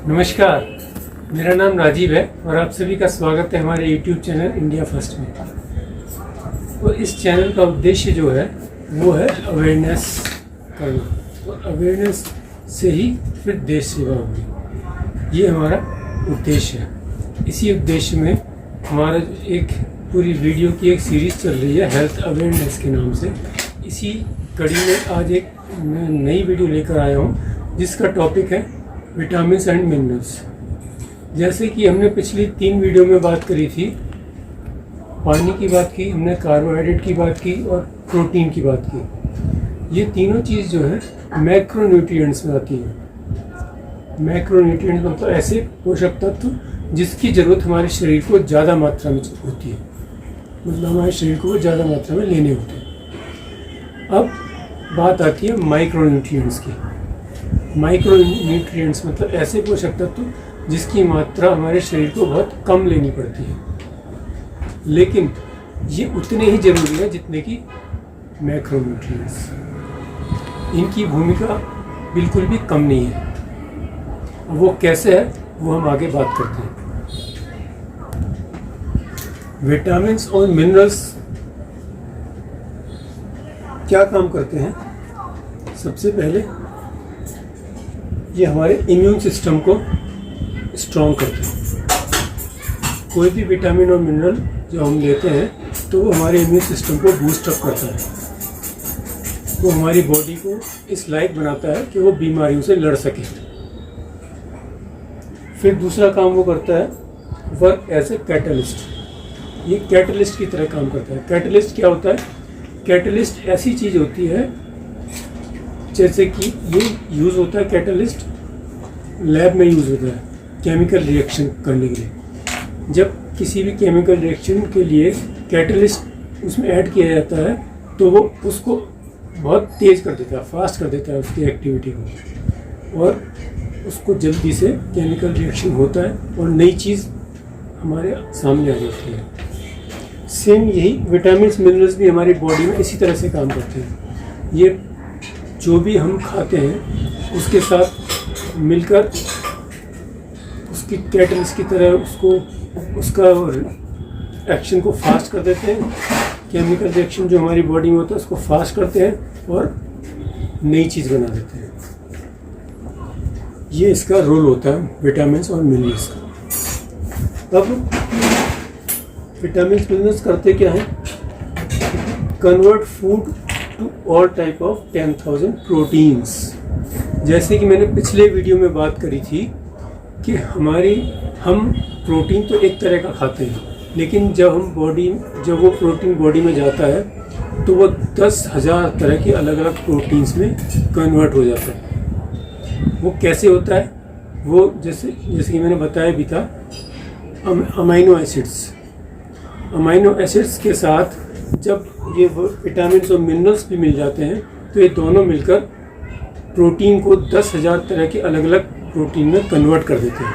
नमस्कार, मेरा नाम राजीव है और आप सभी का स्वागत है हमारे YouTube चैनल इंडिया फर्स्ट में। तो इस चैनल का उद्देश्य जो है वो है अवेयरनेस करना, और अवेयरनेस से ही फिर देश सेवा होगी, ये हमारा उद्देश्य है। इसी उद्देश्य में हमारा एक पूरी वीडियो की एक सीरीज़ चल रही है हेल्थ अवेयरनेस के नाम से। इसी कड़ी में आज एक नई वीडियो लेकर आया हूँ जिसका टॉपिक है विटामिन्स एंड मिनरल्स। जैसे कि हमने पिछली 3 वीडियो में बात करी थी, पानी की बात की, हमने कार्बोहाइड्रेट की बात की और प्रोटीन की बात की। ये तीनों चीज़ जो है मैक्रोन्यूट्रिएंट्स में आती है। मैक्रोन्यूट्रिएंट्स मतलब ऐसे पोषक तत्व जिसकी ज़रूरत हमारे शरीर को ज़्यादा मात्रा में होती है, मतलब हमारे शरीर को ज़्यादा मात्रा में लेने होते हैं। अब बात आती है माइक्रोन्यूट्रिएंट्स की। माइक्रोन्यूट्रिएंट्स मतलब ऐसे पोषक तत्व जिसकी मात्रा हमारे शरीर को बहुत कम लेनी पड़ती है, लेकिन ये उतने ही ज़रूरी है जितने कि मैक्रोन्यूट्रिएंट्स। इनकी भूमिका बिल्कुल भी कम नहीं है। वो कैसे है वो हम आगे बात करते हैं। विटामिन्स और मिनरल्स क्या काम करते हैं? सबसे पहले ये हमारे इम्यून सिस्टम को स्ट्रॉन्ग करते हैं। कोई भी विटामिन और मिनरल जो हम लेते हैं तो वो हमारे इम्यून सिस्टम को बूस्ट अप करता है। वो हमारी बॉडी को इस लायक बनाता है कि वो बीमारियों से लड़ सके। फिर दूसरा काम वो करता है वर्क एज ए कैटलिस्ट। ये कैटलिस्ट की तरह काम करता है। कैटलिस्ट क्या होता है? कैटलिस्ट ऐसी चीज़ होती है जैसे कि ये यूज़ होता है, कैटलिस्ट लैब में यूज़ होता है केमिकल रिएक्शन करने के लिए। जब किसी भी केमिकल रिएक्शन के लिए कैटलिस्ट उसमें ऐड किया जाता है तो वो उसको बहुत तेज़ कर देता है, फास्ट कर देता है उसकी एक्टिविटी को, और उसको जल्दी से केमिकल रिएक्शन होता है और नई चीज़ हमारे सामने आ जाती है। सेम यही विटामिन्स मिनरल्स भी हमारी बॉडी में इसी तरह से काम करते हैं। ये जो भी हम खाते हैं उसके साथ मिलकर उसकी कैटलिस्ट की तरह उसका एक्शन को फास्ट कर देते हैं। केमिकल रिएक्शन जो हमारी बॉडी में होता है उसको फास्ट करते हैं और नई चीज़ बना देते हैं। ये इसका रोल होता है विटामिन्स और मिनरल्स का। अब विटामिन्स मिनरल्स करते क्या है? Convert food to all type of 10,000 proteins. जैसे कि मैंने पिछले वीडियो में बात करी थी कि हम प्रोटीन तो एक तरह का खाते हैं, लेकिन जब वो प्रोटीन बॉडी में जाता है तो वो 10,000 तरह की अलग अलग प्रोटीन्स में कन्वर्ट हो जाता है। वो कैसे होता है? वो जैसे कि मैंने बताया भी था, अमीनो एसिड्स के साथ जब ये विटामिन्स और मिनरल्स भी मिल जाते हैं तो ये दोनों मिलकर प्रोटीन को 10,000 तरह की अलग अलग प्रोटीन में कन्वर्ट कर देते हैं।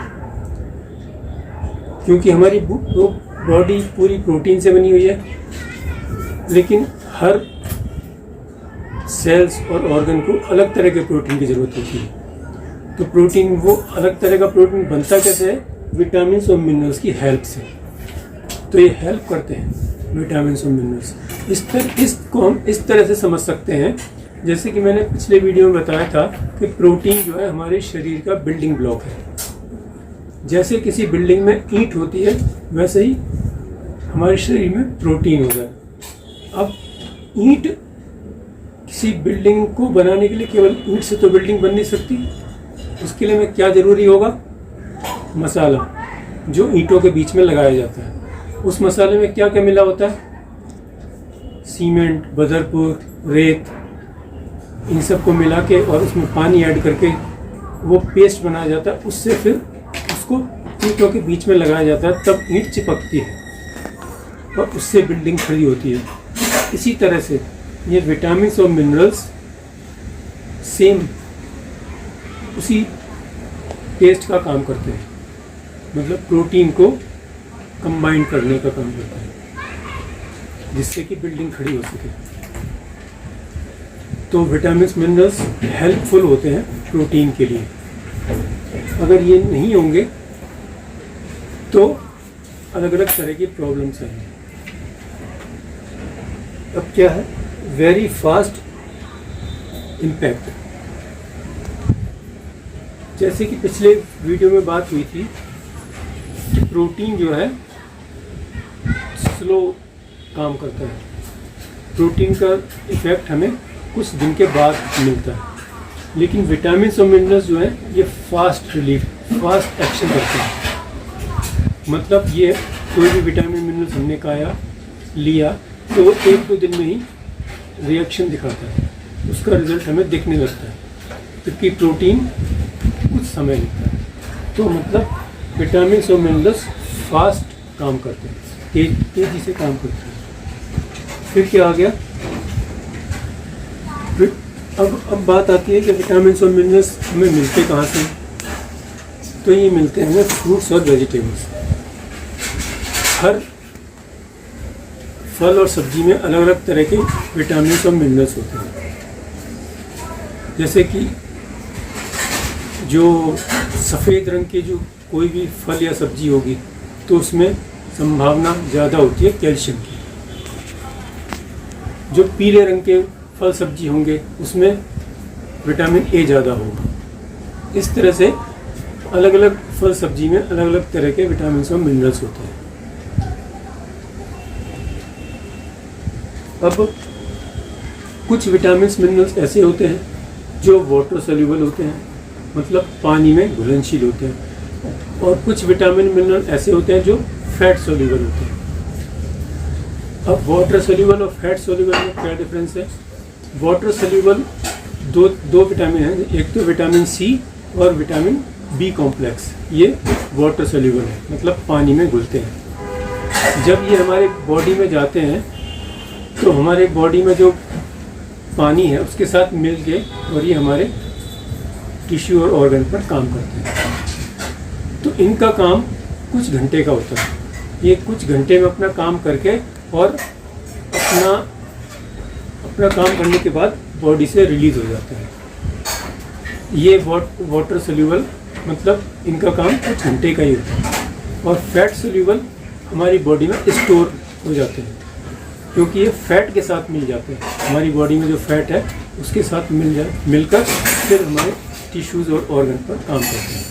क्योंकि हमारी बॉडी पूरी प्रोटीन से बनी हुई है, लेकिन हर सेल्स और ऑर्गन को अलग तरह के प्रोटीन की ज़रूरत होती है। तो प्रोटीन, वो अलग तरह का प्रोटीन बनता कैसे है? विटामिन्स और मिनरल्स की हेल्प से। तो ये हेल्प करते हैं विटामिन्स और मिनरल्स। इसको हम इस तरह से समझ सकते हैं, जैसे कि मैंने पिछले वीडियो में बताया था कि प्रोटीन जो है हमारे शरीर का बिल्डिंग ब्लॉक है। जैसे किसी बिल्डिंग में ईंट होती है वैसे ही हमारे शरीर में प्रोटीन होता है। अब ईंट, किसी बिल्डिंग को बनाने के लिए केवल ईंट से तो बिल्डिंग बन नहीं सकती। उसके लिए में क्या ज़रूरी होगा? मसाला, जो ईंटों के बीच में लगाया जाता है। उस मसाले में क्या क्या मिला होता है? सीमेंट, बदरपुर, रेत, इन सब को मिला के और उसमें पानी ऐड करके वो पेस्ट बनाया जाता है। उससे फिर उसको ईंटों के बीच में लगाया जाता है, तब ईंट चिपकती है और उससे बिल्डिंग खड़ी होती है। इसी तरह से ये विटामिन्स और मिनरल्स सेम उसी पेस्ट का काम करते हैं, मतलब प्रोटीन को कंबाइन करने का काम करता है जिससे कि बिल्डिंग खड़ी हो सके। तो विटामिन्स मिनरल्स हेल्पफुल होते हैं प्रोटीन के लिए। अगर ये नहीं होंगे तो अलग अलग तरह की प्रॉब्लम्स आएंगी। अब क्या है, वेरी फास्ट इम्पैक्ट। जैसे कि पिछले वीडियो में बात हुई थी कि प्रोटीन जो है स्लो काम करता है, प्रोटीन का इफेक्ट हमें कुछ दिन के बाद मिलता है, लेकिन विटामिन और मिनरल्स जो हैं ये फास्ट रिलीफ, फास्ट एक्शन करते हैं। मतलब ये कोई भी विटामिन मिनरल्स हमने खाया लिया तो वो 1-2 दिन में ही रिएक्शन दिखाता है, उसका रिजल्ट हमें दिखने लगता है, जबकि प्रोटीन कुछ समय लगता है। तो मतलब विटामिन और मिनरल्स फास्ट काम करते हैं, तेजी से काम करते हैं। फिर क्या आ गया, फिर अब बात आती है कि विटामिन और मिनरल्स हमें मिलते कहाँ से। तो ये मिलते हैं हमें फ्रूट्स और वेजिटेबल्स। हर फल और सब्जी में अलग अलग तरह के विटामिन और मिनरल्स होते हैं। जैसे कि जो सफ़ेद रंग की जो कोई भी फल या सब्जी होगी तो उसमें संभावना ज़्यादा होती है कैल्शियम की। जो पीले रंग के फल सब्जी होंगे उसमें विटामिन ए ज़्यादा होगा। इस तरह से अलग अलग फल सब्जी में अलग अलग तरह के विटामिन और मिनरल्स होते हैं। अब कुछ विटामिन मिनरल्स ऐसे होते हैं जो वाटर सोल्यूबल होते हैं, मतलब पानी में घुलनशील होते हैं, और कुछ विटामिन मिनरल ऐसे होते हैं जो फैट सोल्यूबल होते हैं। अब वाटर सोल्यूबल और फैट सोल्यूबल में क्या डिफरेंस है? वाटर सोल्यूबल दो विटामिन हैं, एक तो विटामिन सी और विटामिन बी कॉम्प्लेक्स, ये वाटर सोल्यूबल है, मतलब पानी में घुलते हैं। जब ये हमारे बॉडी में जाते हैं तो हमारे बॉडी में जो पानी है उसके साथ मिल के और ये हमारे टिश्यू और ऑर्गन पर काम करते हैं। तो इनका काम कुछ घंटे का होता है, ये कुछ घंटे में अपना काम करके और अपना काम करने के बाद बॉडी से रिलीज हो जाता है। ये वाटर सोल्यूबल मतलब इनका काम कुछ घंटे का ही होता है। और फैट सोल्यूबल हमारी बॉडी में स्टोर हो जाते हैं, क्योंकि ये फैट के साथ मिल जाते हैं। हमारी बॉडी में जो फैट है उसके साथ मिलकर फिर हमारे टिश्यूज़ और ऑर्गन पर काम करते हैं।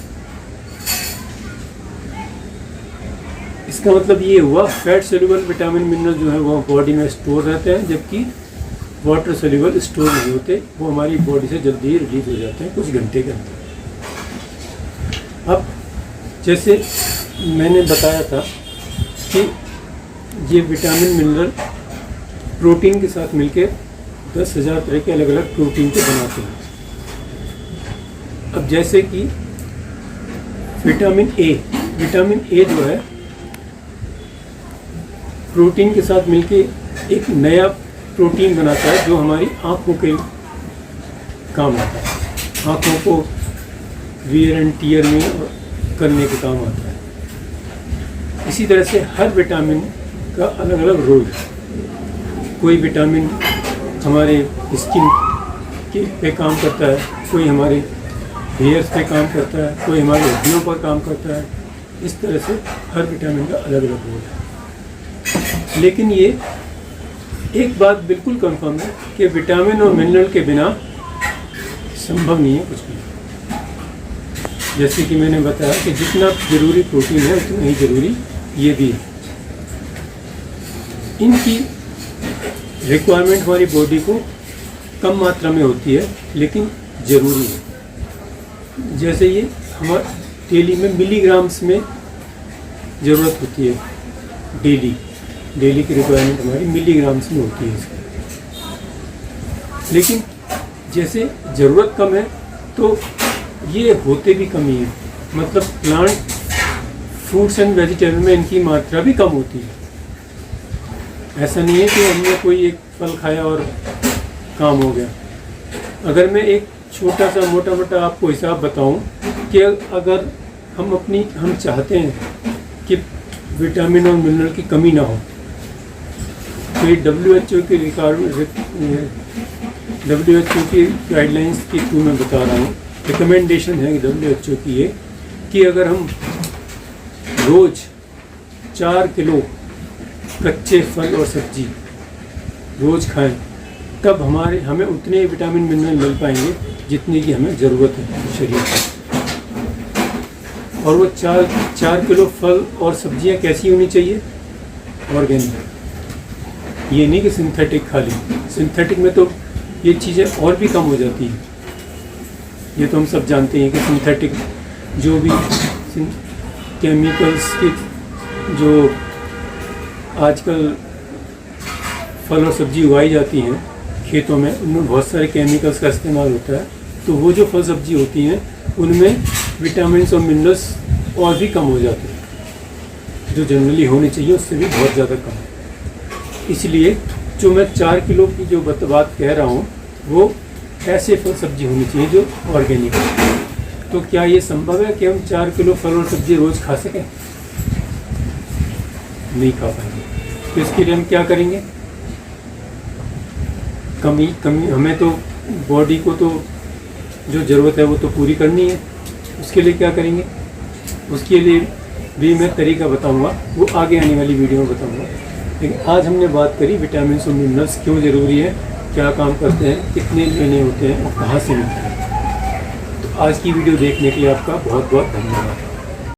इसका मतलब ये हुआ फैट सोल्यूबल विटामिन मिनरल जो है वो बॉडी में स्टोर रहते हैं, जबकि वाटर सोल्यूबल स्टोर नहीं होते, वो हमारी बॉडी से जल्दी ही रिलीज हो जाते हैं कुछ घंटे के अंदर। अब जैसे मैंने बताया था कि ये विटामिन मिनरल प्रोटीन के साथ मिलकर 10,000 तरह के अलग अलग प्रोटीन को बनाते हैं। अब जैसे कि विटामिन ए जो है प्रोटीन के साथ मिलकर एक नया प्रोटीन बनाता है जो हमारी आँखों के काम आता है, आँखों को वियर एंड टियर में करने के काम आता है। इसी तरह से हर विटामिन का अलग अलग रोल है। कोई विटामिन हमारे स्किन के पे काम करता है, कोई हमारे हेयर्स पे काम करता है, कोई हमारी हड्डियों पर काम करता है। इस तरह से हर विटामिन का अलग अलग रोल है। लेकिन ये एक बात बिल्कुल कंफर्म है कि विटामिन और मिनरल के बिना संभव नहीं है कुछ भी। जैसे कि मैंने बताया कि जितना ज़रूरी प्रोटीन है उतना ही ज़रूरी ये भी है। इनकी रिक्वायरमेंट हमारी बॉडी को कम मात्रा में होती है लेकिन ज़रूरी है। जैसे ये हमारे डेली में मिलीग्राम्स में ज़रूरत होती है, डेली की रिक्वायरमेंट हमारी मिलीग्राम्स में होती है इसकी। लेकिन जैसे ज़रूरत कम है तो ये होते भी कम ही है, मतलब प्लांट फ्रूट्स एंड वेजिटेबल में इनकी मात्रा भी कम होती है। ऐसा नहीं है कि हमने कोई एक फल खाया और काम हो गया। अगर मैं एक छोटा सा मोटा आपको हिसाब बताऊं कि अगर हम चाहते हैं कि विटामिन और मिनरल की कमी ना हो तो ये WHO की गाइडलाइंस के थ्रू मैं बता रहा हूँ, रिकमेंडेशन है WHO की ये कि अगर हम रोज़ 4 किलो कच्चे फल और सब्जी रोज़ खाएं, तब हमें उतने विटामिन मिनरल मिल पाएंगे जितनी की हमें ज़रूरत है शरीर में। और वो 4 किलो फल और सब्जियां कैसी होनी चाहिए? ऑर्गेनिक। ये नहीं कि सिंथेटिक खा ली। सिंथेटिक में तो ये चीज़ें और भी कम हो जाती हैं। ये तो हम सब जानते हैं कि सिंथेटिक जो भी केमिकल्स के जो आजकल फल और सब्जी उगाई जाती हैं खेतों में, उनमें बहुत सारे केमिकल्स का इस्तेमाल होता है। तो वो जो फल सब्जी होती हैं उनमें विटामिन और मिनरल्स और भी कम हो जाते हैं, जो जनरली होने चाहिए उससे भी बहुत ज़्यादा कम। इसलिए जो मैं 4 किलो की जो बात कह रहा हूँ वो ऐसे फल सब्जी होनी चाहिए जो ऑर्गेनिक है। तो क्या ये संभव है कि हम 4 किलो फल और सब्जी रोज़ खा सकें? नहीं खा पाएंगे। तो इसके लिए हम क्या करेंगे? कमी हमें तो बॉडी को तो जो ज़रूरत है वो तो पूरी करनी है। उसके लिए क्या करेंगे? उसके लिए भी मैं तरीका बताऊंगा, वो आगे आने वाली वीडियो में बताऊंगा। लेकिन आज हमने बात करी विटामिन और मिनरल्स क्यों ज़रूरी है, क्या काम करते हैं, कितने लेने होते हैं और कहाँ से मिलते हैं। तो आज की वीडियो देखने के लिए आपका बहुत बहुत धन्यवाद।